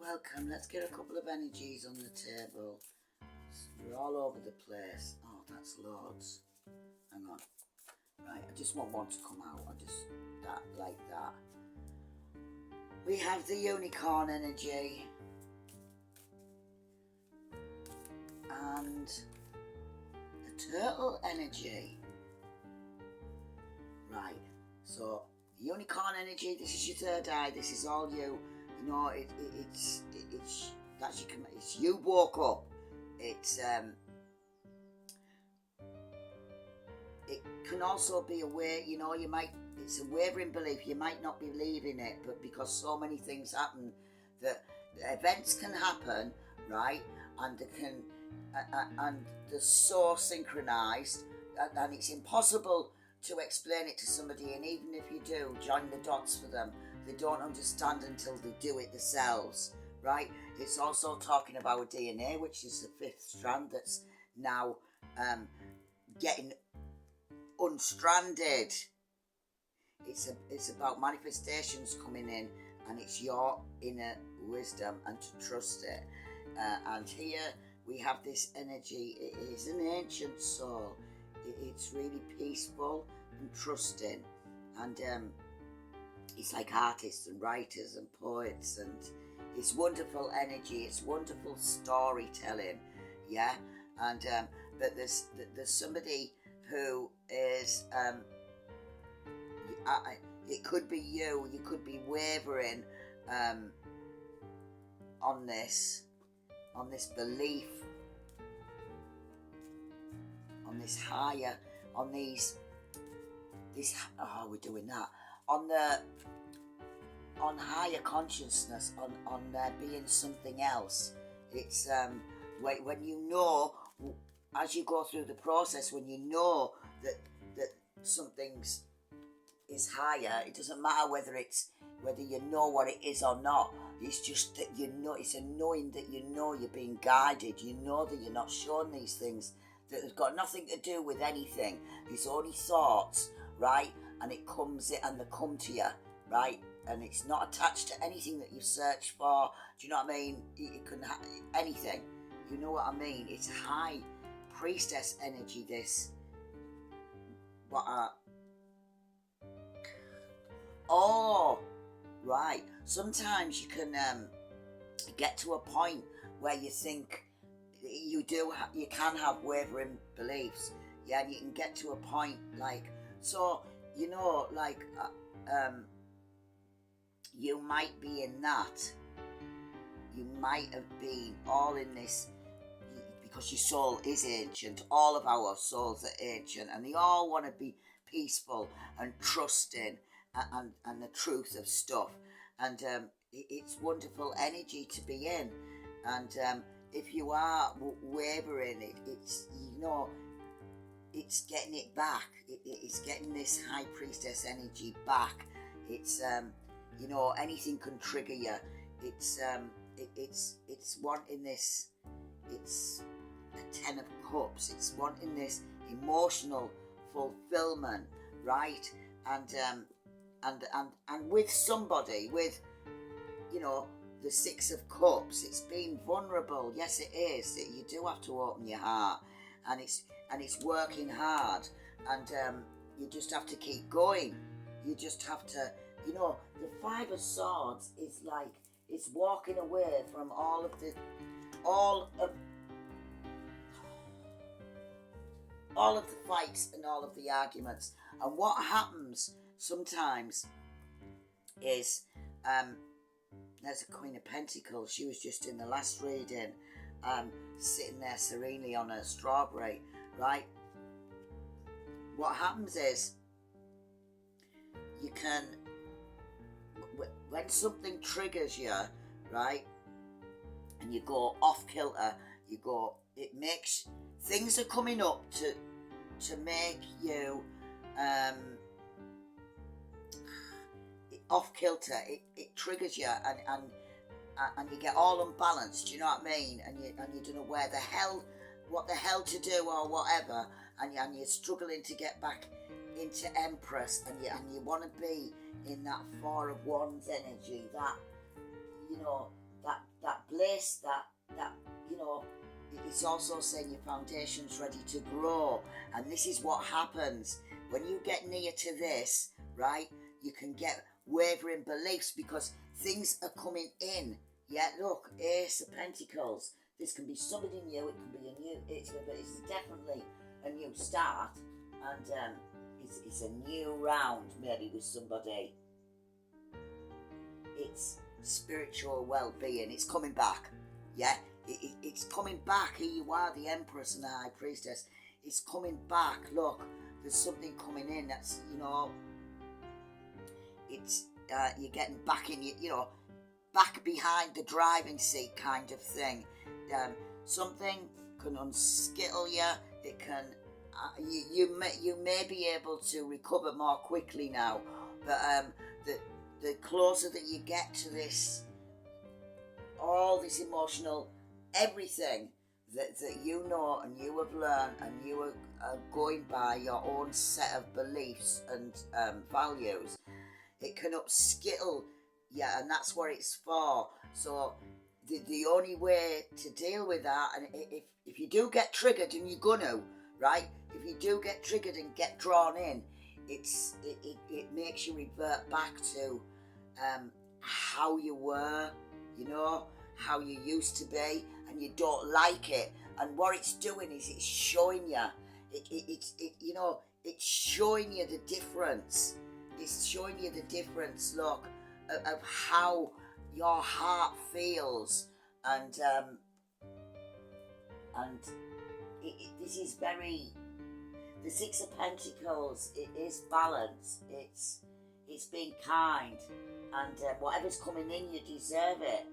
Welcome. Let's get a couple of energies on the table. We're all over the place. Oh, that's loads. Hang on. Right, I just want one to come out. That, like that. We have the unicorn energy. And the turtle energy. Right, so unicorn energy, this is your third eye, this is all you. You know, it's you woke up. It can also be it's a wavering belief. You might not believe in it, but because so many things happen, that events can happen, right? And they're so synchronized, and it's impossible to explain it to somebody. And even if you do, join the dots for them, they don't understand until they do it themselves, right? It's also talking about DNA, which is the fifth strand that's now getting unstranded. It's about manifestations coming in, and it's your inner wisdom and to trust it. And here we have this energy. It is an ancient soul. It's really peaceful and trusting, and it's like artists and writers and poets, and it's wonderful energy. It's wonderful storytelling, yeah. And but there's somebody who is it could be you. You could be wavering on this belief, on this higher, on these, we're doing that, on higher consciousness, on there being something else. It's when you know, as you go through the process, when you know that something's is higher, it doesn't matter whether you know what it is or not. It's just that you know, it's a knowing that you know you're being guided. You know that you're not shown these things, that have got nothing to do with anything. It's only thoughts, right? And it comes and they come to you, right? And it's not attached to anything that you search for. Do you know what I mean? It can anything. You know what I mean? It's high priestess energy. This. Oh, right. Sometimes you can get to a point where you think you can have wavering beliefs. Yeah, and you can get to a point like, so, you know, like, you might be in that. You might have been all in this, because your soul is ancient. All of our souls are ancient, and they all want to be peaceful and trusting and the truth of stuff. And it's wonderful energy to be in. And if you are wavering, it's, you know, it's getting it back. It's getting this high priestess energy back. It's you know, anything can trigger you. It's wanting this. It's a 10 of cups. It's wanting this emotional fulfillment, right? And with somebody, with, you know, the 6 of cups, it's being vulnerable. Yes, it is. You do have to open your heart, and it's working hard, and you just have to keep going. You just have to, you know, the 5 of swords is like, it's walking away from all of the fights and all of the arguments. And what happens sometimes is, there's a Queen of Pentacles. She was just in the last reading, sitting there serenely on a strawberry, right? What happens is, you can, when something triggers you, right, and you go off kilter, it makes, things are coming up to make you off kilter. It triggers you, and you get all unbalanced. Do you know what I mean? And you don't know what the hell to do or whatever, and you're struggling to get back into Empress, and you want to be in that 4 of Wands energy, that, you know, that place that it's also saying your foundation's ready to grow. And this is what happens when you get near to this, right? You can get wavering beliefs because things are coming in. Yeah, look, Ace of Pentacles. This can be somebody new, it can be a new, it's definitely a new start, and it's a new round maybe with somebody. It's spiritual well-being, it's coming back, yeah, it's coming back. Here you are, the Empress and the High Priestess, it's coming back. Look, there's something coming in that's, it's, you're getting back in, back behind the driving seat kind of thing. Something can unskittle you. It can, you may be able to recover more quickly now. But the closer that you get to this, all this emotional, everything that you know and you have learned and you are going by your own set of beliefs and values, it can upskittle. Yeah, and that's what it's for. So the only way to deal with that, and if you do get triggered, and you're gonna, right? If you do get triggered and get drawn in, it makes you revert back to how you were, how you used to be, and you don't like it. And what it's doing is it's showing you, it's showing you the difference. It's showing you the difference. Look, of how your heart feels, and this is very, the Six of Pentacles, it is balance, it's being kind, and whatever's coming in, you deserve it.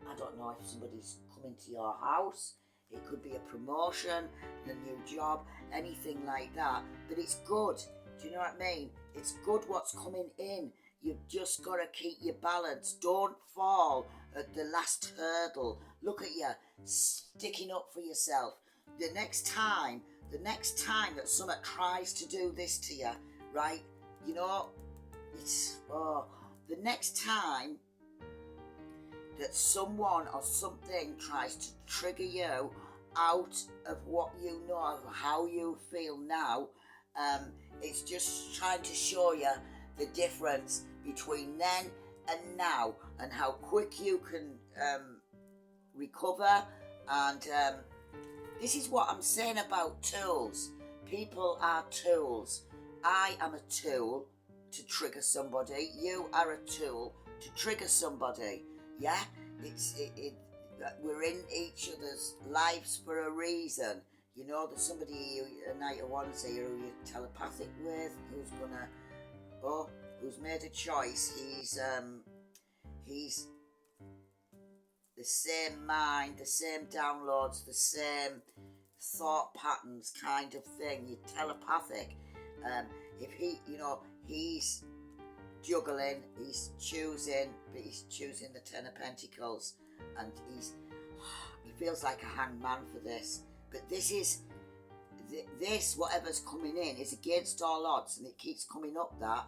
I don't know if somebody's coming to your house, it could be a promotion, a new job, anything like that, but it's good. Do you know what I mean? It's good what's coming in. You've just got to keep your balance. Don't fall at the last hurdle. Look at you, sticking up for yourself. The next time that someone tries to do this to you, right? The next time that someone or something tries to trigger you out of what you know, of how you feel now, it's just trying to show you the difference between then and now, and how quick you can recover. And this is what I'm saying about tools. People are tools. I am a tool to trigger somebody. You are a tool to trigger somebody. Yeah, we're in each other's lives for a reason. There's somebody a night of one say who you're telepathic with, who's made a choice. He's the same mind, the same downloads, the same thought patterns kind of thing. You're telepathic. If he's juggling, he's choosing, but he's choosing the Ten of Pentacles, and he feels like a hanged man for this. But this whatever's coming in is against all odds, and it keeps coming up that,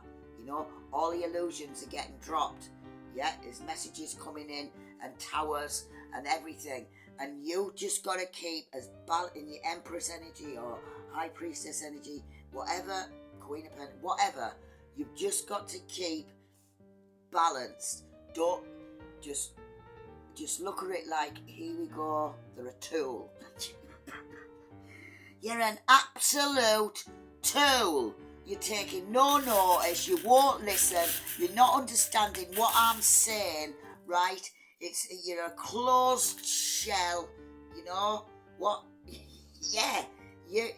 all the illusions are getting dropped. Yeah, there's messages coming in, and towers, and everything. And you just got to keep as in your Empress energy, or High Priestess energy, whatever, Queen of Pentacles, whatever. You've just got to keep balanced. Don't just look at it like, here we go, they're a tool. You're an absolute tool. You're taking no notice. You won't listen. You're not understanding what I'm saying, right? You're a closed shell. What? Yeah. You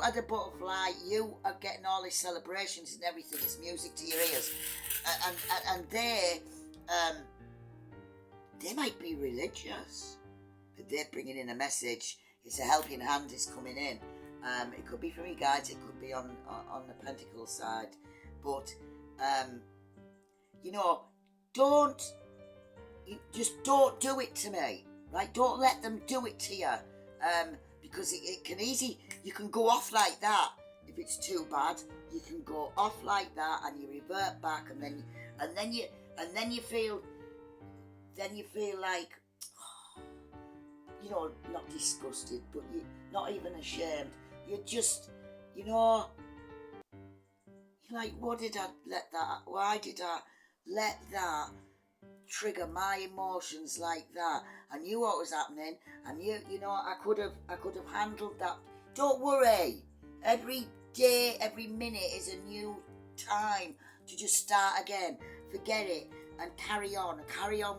are the butterfly. You are getting all these celebrations and everything. It's music to your ears, and they might be religious, but they're bringing in a message. It's a helping hand is coming in. It could be from your guides, it could be on the Pentacle side. But, don't do it to me, right? Don't let them do it to you. Because it can you can go off like that. If it's too bad, you can go off like that, and you revert back, and then you feel then you feel like, you know, not disgusted, but you're not even ashamed. You're just, you know, you're like, why did I let that trigger my emotions like that? I knew what was happening. I knew, you know, I could have handled that. Don't worry. Every day, every minute is a new time to just start again. Forget it and carry on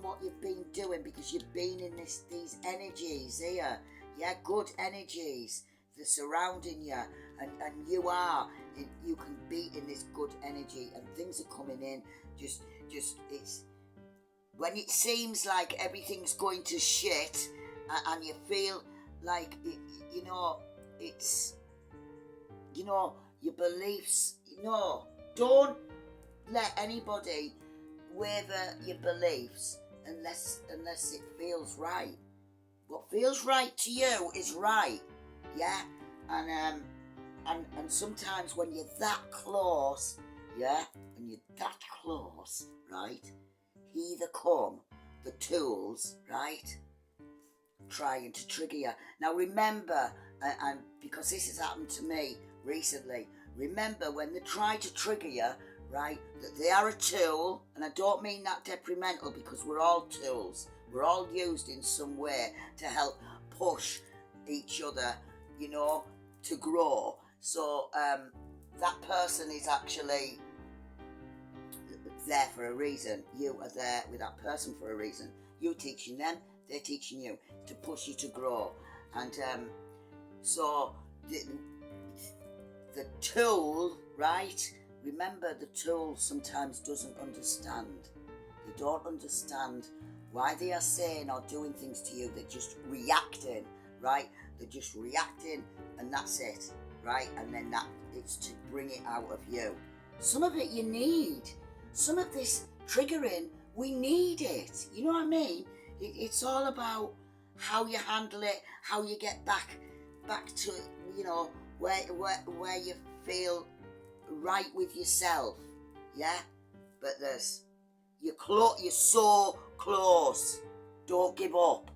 what you've been doing, because you've been in these energies here. Yeah, good energies. They're surrounding you, and you can be in this good energy, and things are coming in. Just it's when it seems like everything's going to shit, and you feel like you know, it's, you know, your beliefs. No, don't let anybody waver your beliefs unless it feels right. What feels right to you is right. Yeah, and sometimes when you're that close, yeah, when you're that close, right, here they come, the tools, right, trying to trigger you. Now remember, and because this has happened to me recently, remember when they try to trigger you, right, that they are a tool, and I don't mean that detrimental, because we're all tools. We're all used in some way to help push each other, you know, to grow. So that person is actually there for a reason. You are there with that person for a reason. You're teaching them, they're teaching you to push you to grow. And so the tool, right? Remember, the tool sometimes doesn't understand. They don't understand why they are saying or doing things to you. They're just reacting, right? They're just reacting, and that's it, right? And then it's to bring it out of you. Some of it you need. Some of this triggering, we need it. You know what I mean? It's all about how you handle it, how you get back to, you know, where you feel right with yourself. Yeah? But you're so close. Don't give up.